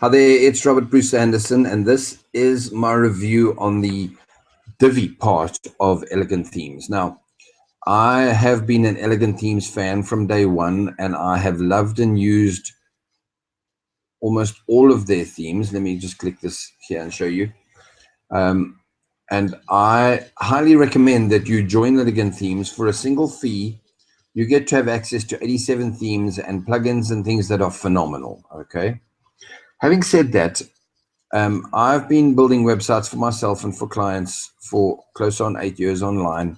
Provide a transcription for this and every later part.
Hi there, it's Robert Bruce Anderson, and this is my review on the Divi part of Elegant Themes. Now, I have been an Elegant Themes fan from day one, and I have loved and used almost all of their themes. Let me just click this here and show you. And I highly recommend that you join Elegant Themes for a single fee. You get to have access to 87 themes and plugins and things that are phenomenal, okay? Having said that, I've been building websites for myself and for clients for close on 8 years online.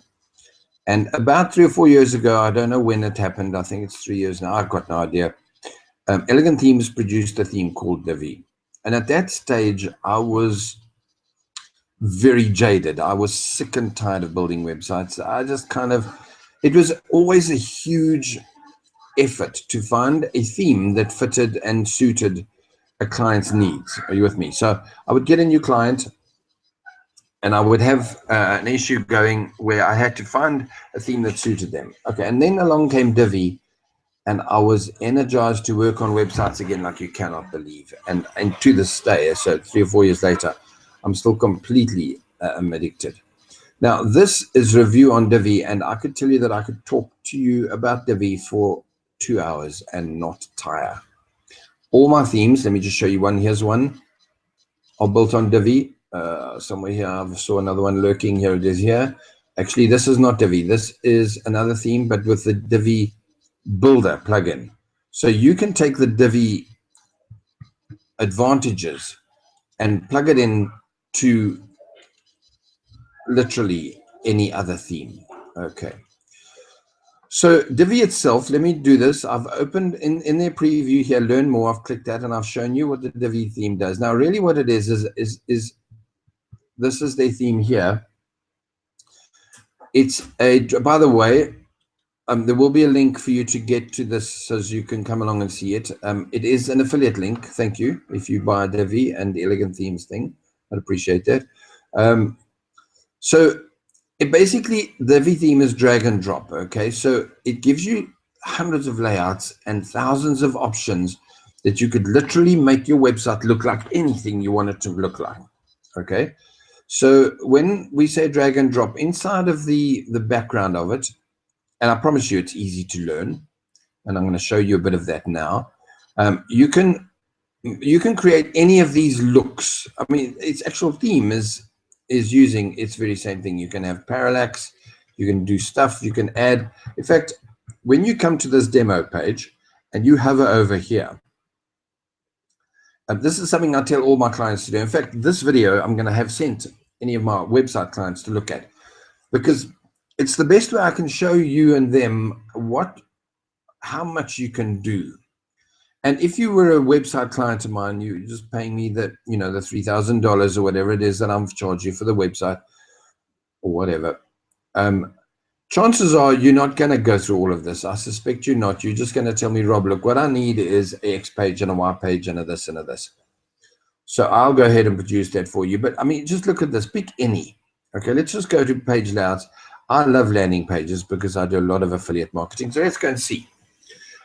And about 3 or 4 years ago, I don't know when it happened, I think it's 3 years now, I've got no idea. Elegant Themes produced a theme called Divi. And at that stage, I was very jaded. I was sick and tired of building websites. I just it was always a huge effort to find a theme that fitted and suited a client's needs. Are you with me? So I would get a new client and I would have an issue going where I had to find a theme that suited them. Okay, and then along came Divi, and I was energized to work on websites again like you cannot believe. And to this day, so 3 or 4 years later, I'm still completely addicted. Now, this is review on Divi, and I could tell you that I could talk to you about Divi for 2 hours and not tire. All my themes, let me just show you one. Here's one, are built on Divi. Somewhere here, I saw another one lurking. Here it is here. Actually, this is not Divi. This is another theme, but with the Divi Builder plugin. So you can take the Divi advantages and plug it in to literally any other theme. Okay. So Divi itself, let me do this. I've opened in their preview here, learn more. I've clicked that and I've shown you what the Divi theme does. Now, really what it is this is their theme here. It's by the way, there will be a link for you to get to this so you can come along and see it. It is an affiliate link. Thank you. If you buy Divi and the Elegant Themes thing, I'd appreciate that. So it basically, the Divi theme is drag and drop. Okay. So it gives you hundreds of layouts and thousands of options that you could literally make your website look like anything you want it to look like. Okay. So when we say drag and drop inside of the background of it, and I promise you it's easy to learn, and I'm going to show you a bit of that now. You can create any of these looks. I mean, its actual theme is using its very same thing. You can have parallax, you can do stuff, you can add. In fact, when you come to this demo page and you hover over here, this is something I tell all my clients to do. In fact, this video I'm going to have sent any of my website clients to look at, because it's the best way I can show you and them how much you can do. And if you were a website client of mine, you're just paying me the $3,000 or whatever it is that I'm charging you for the website or whatever. Chances are you're not going to go through all of this. I suspect you're not. You're just going to tell me, Rob, look, what I need is a X page and a Y page and a this and a this. So I'll go ahead and produce that for you. But I mean, just look at this. Pick any. Okay, let's just go to page layouts. I love landing pages because I do a lot of affiliate marketing. So let's go and see.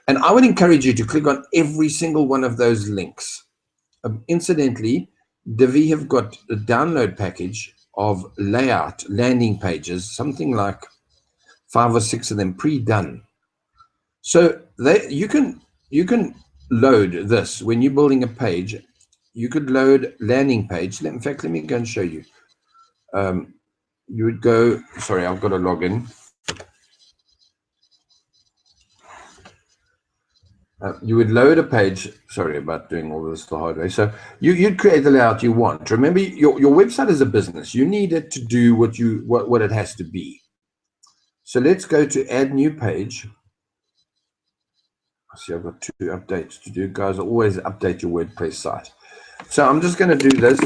And I would encourage you to click on every single one of those links. Incidentally, Divi have got a download package of layout landing pages, something like 5 or 6 of them pre-done. So you can load this when you're building a page. You could load landing page. In fact, let me go and show you. You would go, sorry, I've got to log in. You would load a page. Sorry about doing all this the hard way. So you'd create the layout you want. Remember, your website is a business. You need it to do what it has to be. So let's go to add new page. I see I've got 2 updates to do. Guys, always update your WordPress site. So I'm just going to do this.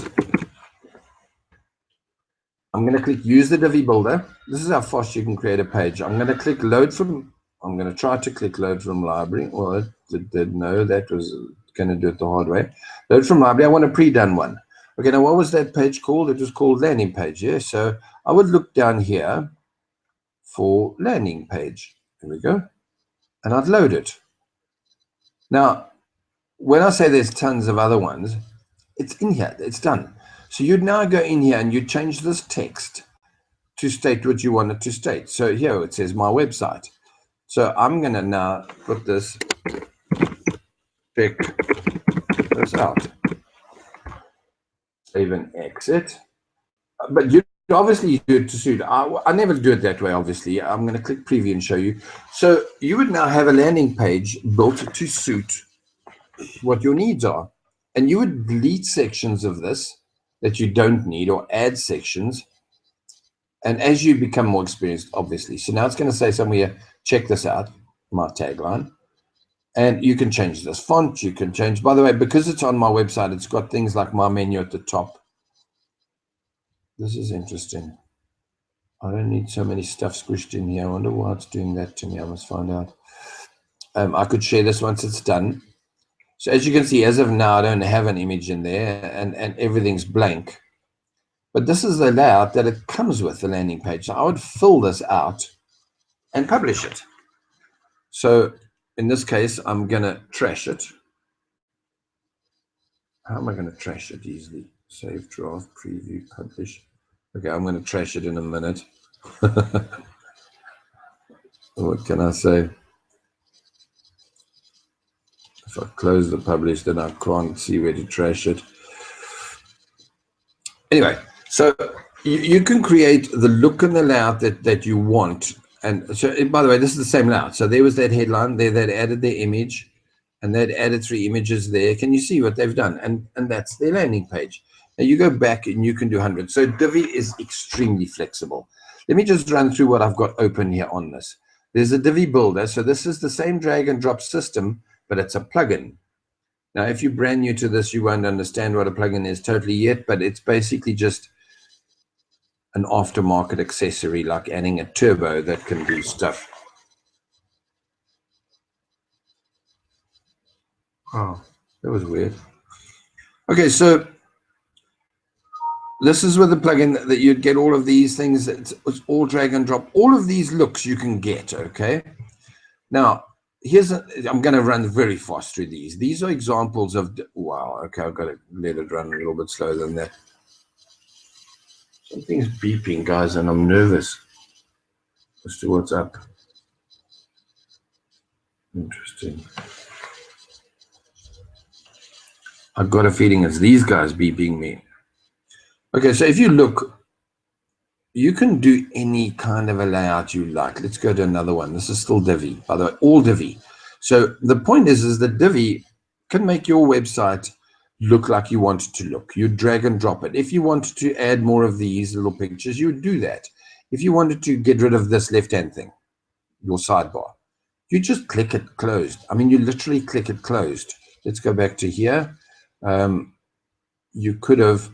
I'm going to click use the Divi builder. This is how fast you can create a page. I'm going to click load from. I'm going to try to click load from library. Well, it did no, that was going to do it the hard way. Load from library. I want a pre-done one. Okay, now what was that page called? It was called landing page. Yeah, so I would look down here for landing page. Here we go. And I'd load it. Now, when I say there's tons of other ones, it's in here, it's done. So you'd now go in here and you change this text to state what you want it to state. So here it says my website. So I'm going to now put this, check this out, save and exit. But you obviously do it to suit. I never do it that way, obviously. I'm going to click preview and show you. So you would now have a landing page built to suit what your needs are. And you would delete sections of this that you don't need or add sections. And as you become more experienced, obviously. So now it's going to say somewhere, check this out, my tagline. And you can change this font. You can change, by the way, because it's on my website, it's got things like my menu at the top. This is interesting. I don't need so many stuff squished in here. I wonder why it's doing that to me. I must find out. I could share this once it's done. So as you can see, as of now, I don't have an image in there and everything's blank. But this is the layout that it comes with, the landing page. So I would fill this out and publish it. So in this case, I'm going to trash it. How am I going to trash it easily? Save, draft, preview, publish. Okay, I'm going to trash it in a minute. What can I say? If I close the publish, then I can't see where to trash it. Anyway, so you can create the look and the layout that you want. And so, by the way, this is the same layout. So there was that headline there that added their image, and they'd added 3 images there. Can you see what they've done? And that's their landing page. Now you go back and you can do hundreds. So Divi is extremely flexible. Let me just run through what I've got open here on this. There's a Divi builder. So this is the same drag and drop system, but it's a plugin. Now, if you're brand new to this, you won't understand what a plugin is totally yet, but it's basically just an aftermarket accessory, like adding a turbo that can do stuff. Oh, that was weird. Okay, so this is with the plugin that you'd get all of these things. It's all drag and drop. All of these looks you can get, okay? Now, I'm going to run very fast through these. These are examples of, wow, okay, I've got to let it run a little bit slower than that. Something's beeping, guys, and I'm nervous as to what's up. Interesting. I've got a feeling it's these guys beeping me. Okay, so if you look, you can do any kind of a layout you like. Let's go to another one. This is still Divi, by the way, all Divi. So the point is that Divi can make your website look like you want it to look. You drag and drop it. If you wanted to add more of these little pictures, you would do that. If you wanted to get rid of this left-hand thing, your sidebar, you just click it closed. I mean, you literally click it closed. Let's go back to here. You could have,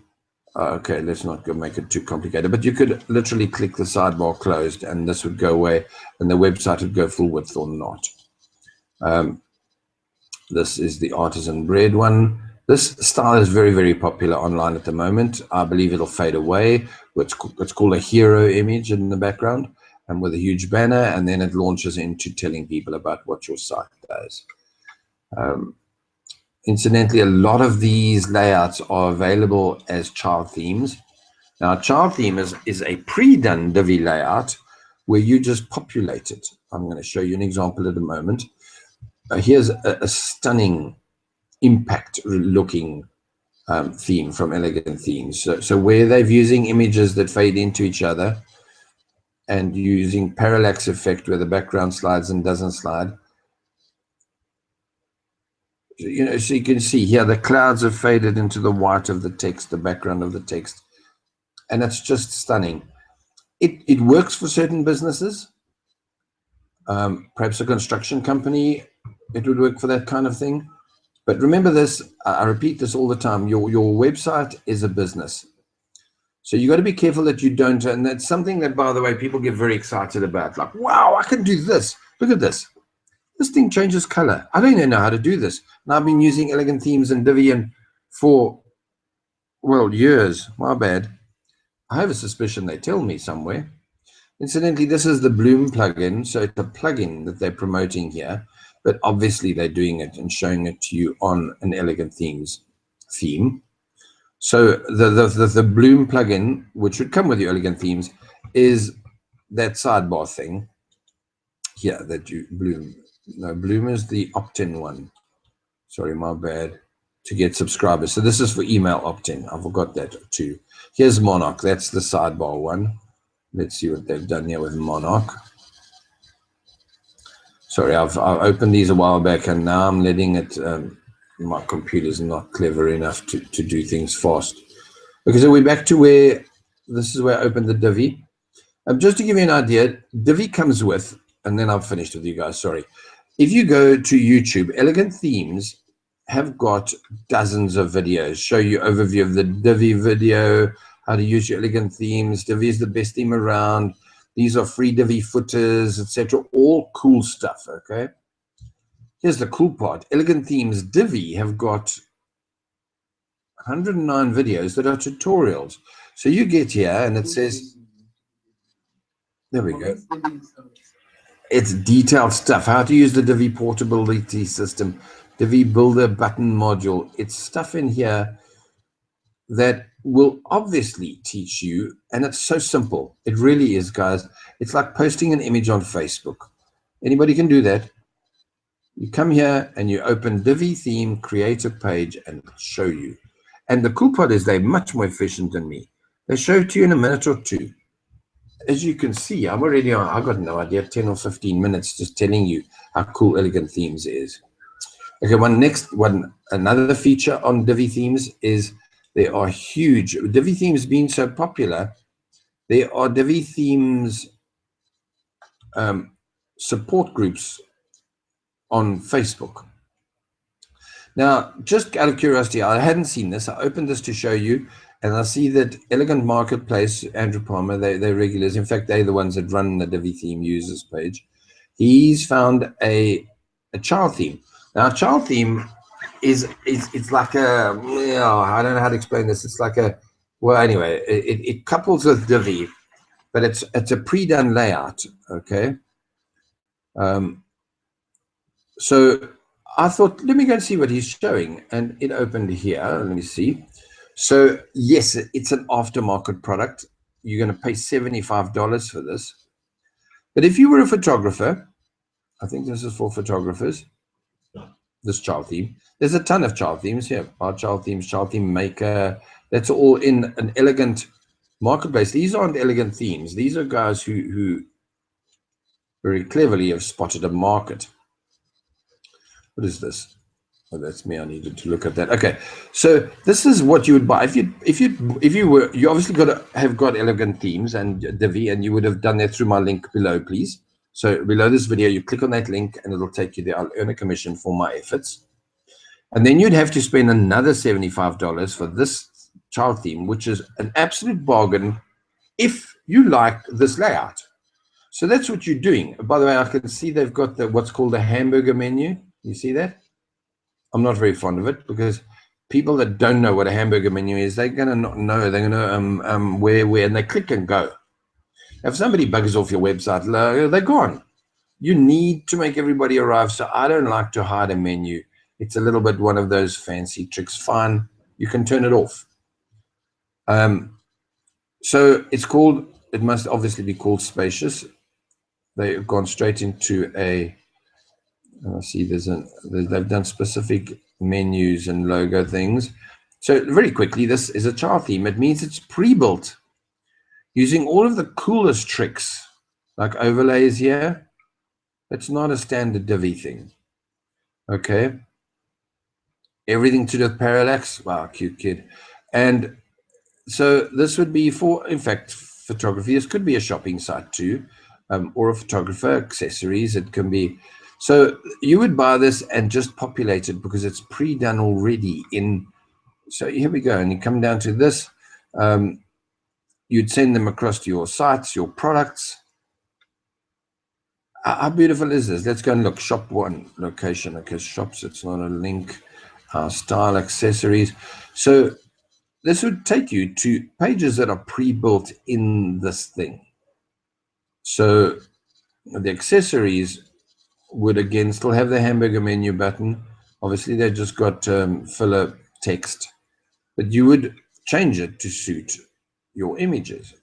okay, let's not go make it too complicated, but you could literally click the sidebar closed and this would go away and the website would go full width or not. This is the artisan bread one. This style is very, very popular online at the moment. I believe it'll fade away. It's called a hero image in the background and with a huge banner, and then it launches into telling people about what your site does. Incidentally, a lot of these layouts are available as child themes. Now, a child theme is a pre-done Divi layout where you just populate it. I'm going to show you an example at a moment. Here's a stunning impact looking theme from Elegant Themes. So where they're using images that fade into each other and using parallax effect where the background slides and doesn't slide. You know, so you can see here the clouds have faded into the white of the text, the background of the text, and it's just stunning. It works for certain businesses. Perhaps a construction company, it would work for that kind of thing. But remember this, I repeat this all the time, your website is a business. So you got to be careful that you don't, and that's something that, by the way, people get very excited about. Like, wow, I can do this. Look at this. This thing changes color. I don't even know how to do this. And I've been using Elegant Themes and Divi for, well, years. My bad. I have a suspicion they tell me somewhere. Incidentally, this is the Bloom plugin. So it's a plugin that they're promoting here. but obviously they're doing it and showing it to you on an Elegant Themes theme. So the Bloom plugin, which would come with your Elegant Themes, is that sidebar thing here that you Bloom. No, Bloom is the opt-in one. Sorry, my bad. To get subscribers. So this is for email opt-in. I forgot that too. Here's Monarch. That's the sidebar one. Let's see what they've done here with Monarch. Sorry, I've opened these a while back, and now I'm letting it. My computer's not clever enough to do things fast. Okay, so we're back to where this is where I opened the Divi. Just to give you an idea, Divi comes with, and then I've finished with you guys. Sorry. If you go to YouTube, Elegant Themes have got dozens of videos, show you overview of the Divi video, how to use your Elegant Themes. Divi is the best theme around. These are free Divi footers, etc. All cool stuff, okay? Here's the cool part. Elegant Themes Divi have got 109 videos that are tutorials. So you get here and it says, there we go. It's detailed stuff. How to use the Divi portability system, Divi builder button module. It's stuff in here that will obviously teach you, and it's so simple. It really is, guys. It's like posting an image on Facebook. Anybody can do that. You come here and you open Divi theme, create a page, and it'll show you. And the cool part is they're much more efficient than me. They show it to you in a minute or two. As you can see, I'm already on, I've got no idea, 10 or 15 minutes just telling you how cool Elegant Themes is. Okay, another feature on Divi Themes is there are huge, Divi Themes being so popular, there are Divi Themes support groups on Facebook. Now, just out of curiosity, I hadn't seen this. I opened this to show you, and I see that Elegant Marketplace, Andrew Palmer, they're regulars. In fact, they're the ones that run the Divi Theme users page. He's found a child theme. Now, child theme it's like a, I don't know how to explain this. It's like a, well, anyway, it couples with Divi, but it's a pre-done layout, okay? So I thought, let me go and see what he's showing. And it opened here. Let me see. So yes, it's an aftermarket product. You're going to pay $75 for this. But if you were a photographer, I think this is for photographers, this child theme. There's a ton of child themes here. Our child themes, child theme maker. That's all in an Elegant Marketplace. These aren't Elegant Themes. These are guys who very cleverly have spotted a market. What is this? Oh, that's me. I needed to look at that. Okay, so this is what you would buy if you obviously have got Elegant Themes and Divi, and you would have done that through my link below, please. So below this video, you click on that link, and it'll take you there. I'll earn a commission for my efforts, and then you'd have to spend another $75 for this child theme, which is an absolute bargain if you like this layout. So that's what you're doing. By the way, I can see they've got what's called a hamburger menu. You see that? I'm not very fond of it because people that don't know what a hamburger menu is, they're going to not know. They're going to where, and they click and go. If somebody bugs off your website, they're gone. You need to make everybody arrive. So I don't like to hide a menu. It's a little bit one of those fancy tricks. Fine, you can turn it off. So it's called, it must obviously be called Spacious. They've gone straight into a, I see they've done specific menus and logo things. So very quickly, this is a child theme. It means it's pre-built using all of the coolest tricks, like overlays here. It's not a standard Divi thing. Okay. Everything to do with parallax. Wow, cute kid. And so this would be for, in fact, photography. This could be a shopping site too, or a photographer, accessories. It can be. So you would buy this and just populate it because it's pre-done already in. So here we go. And you come down to this. You'd send them across to your sites, your products. How beautiful is this? Let's go and look. Shop one location. Okay, shops. It's not a link. Style accessories. So this would take you to pages that are pre-built in this thing. So the accessories would again still have the hamburger menu button. Obviously, they just got filler text, but you would change it to suit your images.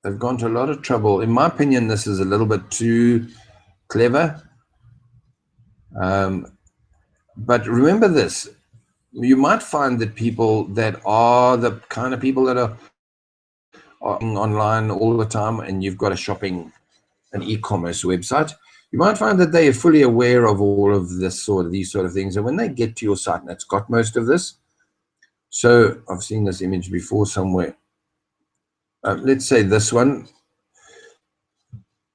They've gone to a lot of trouble. In my opinion, this is a little bit too clever. But remember this, you might find that people that are the kind of people that are online all the time, and you've got a shopping, an e-commerce website, you might find that they are fully aware of all of these sort of things. And when they get to your site, and it's got most of this, so I've seen this image before somewhere. Let's say this one.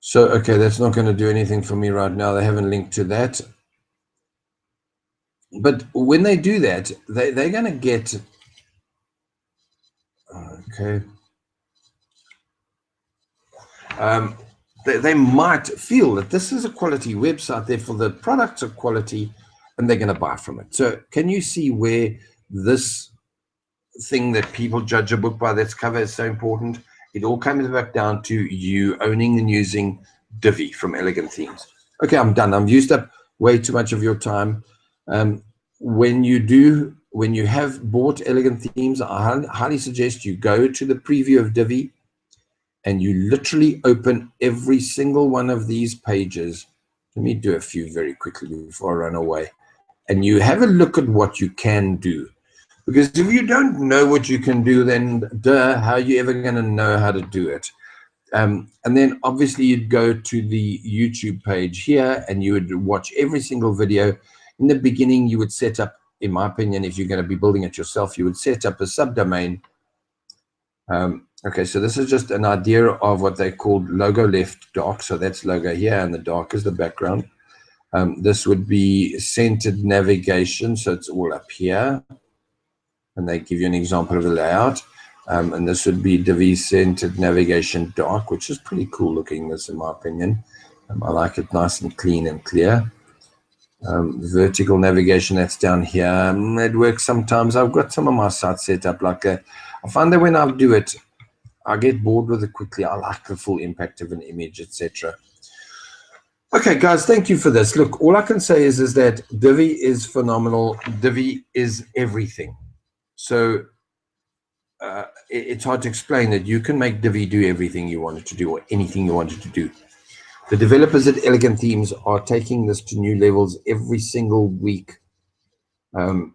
So, okay, that's not going to do anything for me right now. They haven't linked to that. But when they do that, they're going to get, okay, they might feel that this is a quality website, therefore the products are quality, and they're going to buy from it. So can you see where this thing that people judge a book by its cover is so important? It all comes back down to you owning and using Divi from Elegant Themes. Okay, I'm done. I've used up way too much of your time. When you have bought Elegant Themes, I highly suggest you go to the preview of Divi and you literally open every single one of these pages. Let me do a few very quickly before I run away. And you have a look at what you can do. Because if you don't know what you can do, then how are you ever going to know how to do it? And then obviously you'd go to the YouTube page here and you would watch every single video. In the beginning, you would set up, in my opinion, if you're going to be building it yourself, you would set up a subdomain. Okay, so this is just an idea of what they called logo left dark. So that's logo here, and the dark is the background. This would be centered navigation, so it's all up here. And they give you an example of the layout. And this would be Divi centered navigation dark, which is pretty cool looking, this in my opinion. I like it nice and clean and clear. Vertical navigation, that's down here. It works sometimes. I've got some of my sites set up like that. I find that when I do it, I get bored with it quickly. I like the full impact of an image, etc. Okay, guys, thank you for this. Look, all I can say is that Divi is phenomenal. Divi is everything. So it's hard to explain that you can make Divi do everything you wanted to do or anything you wanted to do. The developers at Elegant Themes are taking this to new levels every single week. And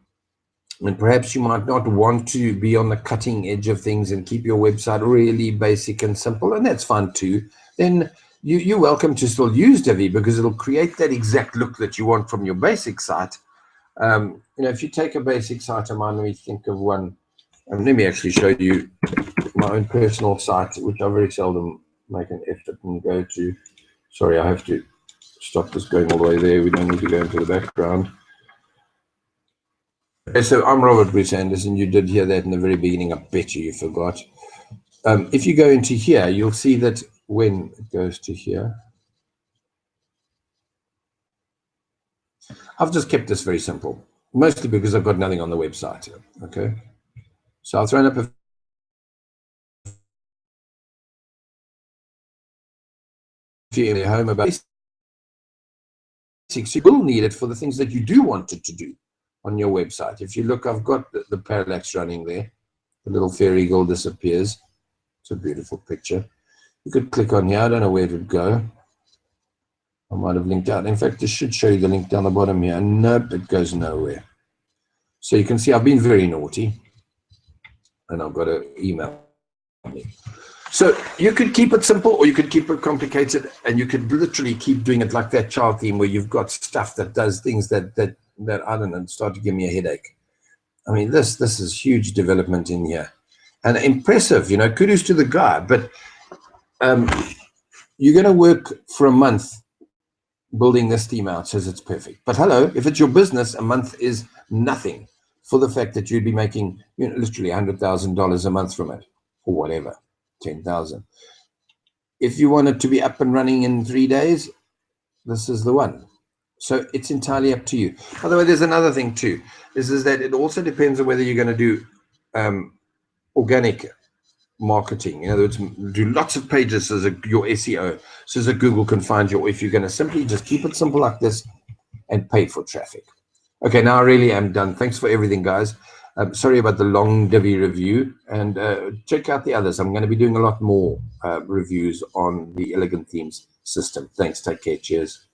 perhaps you might not want to be on the cutting edge of things and keep your website really basic and simple, and that's fine too. Then you're welcome to still use Divi because it'll create that exact look that you want from your basic site. If you take a basic site of mine, let me think of one. Let me actually show you my own personal site, which I very seldom make an effort and go to. Sorry, I have to stop this going all the way there. We don't need to go into the background. Okay, so I'm Robert Bruce Anderson. You did hear that in the very beginning. I bet you forgot. If you go into here, you'll see that when it goes to here, I've just kept this very simple, mostly because I've got nothing on the website. Okay, so I've thrown up a few in home about basics. You will need it for the things that you do want it to do on your website. If you look, I've got the parallax running there. The little fairy eagle disappears. It's a beautiful picture. You could click on here. I don't know where it would go. I might have linked out. In fact, this should show you the link down the bottom here. Nope, it goes nowhere. So you can see I've been very naughty. And I've got an email. So you could keep it simple or you could keep it complicated, and you could literally keep doing it like that child theme where you've got stuff that does things that I don't know, start to give me a headache. I mean, this is huge development in here. And impressive, kudos to the guy. But you're going to work for a month building this theme out, says it's perfect. But hello, if it's your business, a month is nothing for the fact that you'd be making literally $100,000 a month from it, or whatever, 10,000. If you want it to be up and running in 3 days, this is the one. So it's entirely up to you. By the way, there's another thing too. This is that it also depends on whether you're going to do organic marketing. In other words, do lots of pages as your SEO, so that Google can find you. Or if you're going to simply just keep it simple like this and pay for traffic. Okay, now I really am done. Thanks for everything, guys. Sorry about the long Divi review, and check out the others. I'm going to be doing a lot more reviews on the Elegant Themes system. Thanks. Take care. Cheers.